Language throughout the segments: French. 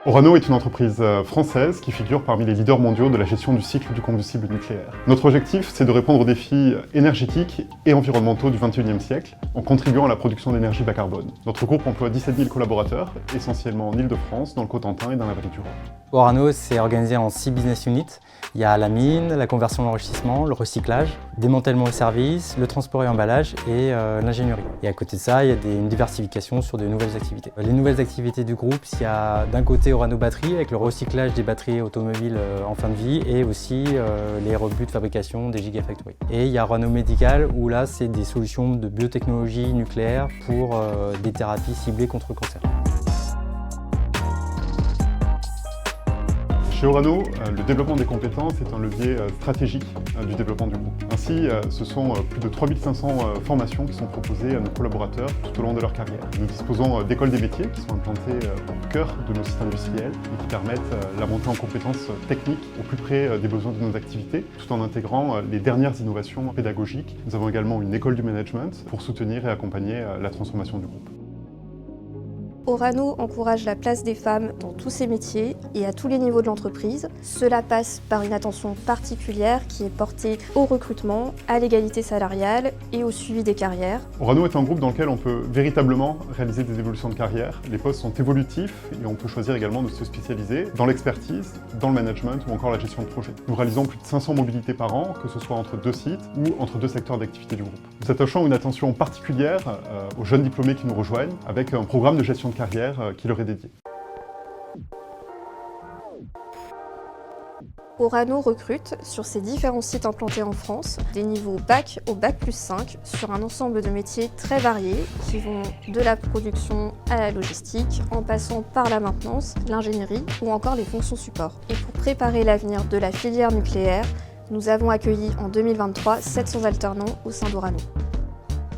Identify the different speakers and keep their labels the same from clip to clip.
Speaker 1: Orano est une entreprise française qui figure parmi les leaders mondiaux de la gestion du cycle du combustible nucléaire. Notre objectif, c'est de répondre aux défis énergétiques et environnementaux du XXIe siècle en contribuant à la production d'énergie bas carbone. Notre groupe emploie 17 000 collaborateurs, essentiellement en Île-de-France, dans le Cotentin et dans la vallée du Rhône.
Speaker 2: Orano, c'est organisé en 6 business units. Il y a la mine, la conversion et l'enrichissement, le recyclage, démantèlement et services, le transport et emballage et l'ingénierie. Et à côté de ça, il y a une diversification sur de nouvelles activités. Les nouvelles activités du groupe, il y a d'un côté Orano Batterie avec le recyclage des batteries automobiles en fin de vie et aussi les rebuts de fabrication des Gigafactory. Et il y a Orano Médical où là, c'est des solutions de biotechnologie nucléaire pour des thérapies ciblées contre le cancer.
Speaker 1: Chez Orano, le développement des compétences est un levier stratégique du développement du groupe. Ainsi, ce sont plus de 3500 formations qui sont proposées à nos collaborateurs tout au long de leur carrière. Nous disposons d'écoles des métiers qui sont implantées au cœur de nos sites industriels et qui permettent la montée en compétences techniques au plus près des besoins de nos activités, tout en intégrant les dernières innovations pédagogiques. Nous avons également une école du management pour soutenir et accompagner la transformation du groupe.
Speaker 3: Orano encourage la place des femmes dans tous ses métiers et à tous les niveaux de l'entreprise. Cela passe par une attention particulière qui est portée au recrutement, à l'égalité salariale et au suivi des carrières.
Speaker 1: Orano est un groupe dans lequel on peut véritablement réaliser des évolutions de carrière. Les postes sont évolutifs et on peut choisir également de se spécialiser dans l'expertise, dans le management ou encore la gestion de projet. Nous réalisons plus de 500 mobilités par an, que ce soit entre deux sites ou entre deux secteurs d'activité du groupe. Nous attachons une attention particulière aux jeunes diplômés qui nous rejoignent avec un programme de gestion de carrière qui leur est dédié.
Speaker 3: Orano recrute sur ses différents sites implantés en France des niveaux bac au bac+5 sur un ensemble de métiers très variés qui vont de la production à la logistique en passant par la maintenance, l'ingénierie ou encore les fonctions support. Et pour préparer l'avenir de la filière nucléaire, nous avons accueilli en 2023 700 alternants au sein d'Orano.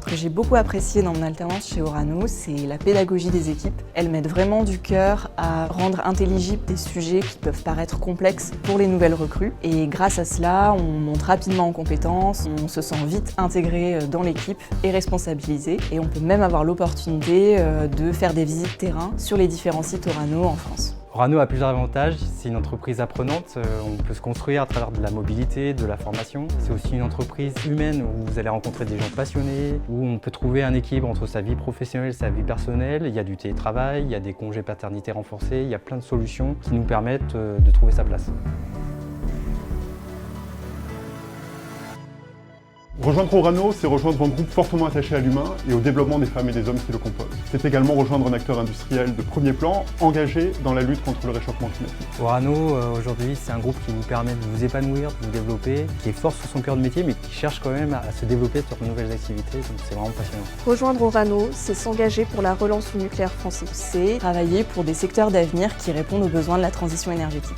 Speaker 4: Ce que j'ai beaucoup apprécié dans mon alternance chez Orano, c'est la pédagogie des équipes. Elles mettent vraiment du cœur à rendre intelligibles des sujets qui peuvent paraître complexes pour les nouvelles recrues. Et grâce à cela, on monte rapidement en compétences, on se sent vite intégré dans l'équipe et responsabilisé. Et on peut même avoir l'opportunité de faire des visites terrain sur les différents sites Orano en France.
Speaker 2: Orano a plusieurs avantages, c'est une entreprise apprenante, on peut se construire à travers de la mobilité, de la formation. C'est aussi une entreprise humaine où vous allez rencontrer des gens passionnés, où on peut trouver un équilibre entre sa vie professionnelle et sa vie personnelle. Il y a du télétravail, il y a des congés paternité renforcés, il y a plein de solutions qui nous permettent de trouver sa place.
Speaker 1: Rejoindre Orano, c'est rejoindre un groupe fortement attaché à l'humain et au développement des femmes et des hommes qui le composent. C'est également rejoindre un acteur industriel de premier plan, engagé dans la lutte contre le réchauffement climatique.
Speaker 2: Orano, aujourd'hui, c'est un groupe qui vous permet de vous épanouir, de vous développer, qui est fort sur son cœur de métier, mais qui cherche quand même à se développer sur de nouvelles activités, donc c'est vraiment passionnant.
Speaker 3: Rejoindre Orano, c'est s'engager pour la relance du nucléaire français.
Speaker 4: C'est travailler pour des secteurs d'avenir qui répondent aux besoins de la transition énergétique.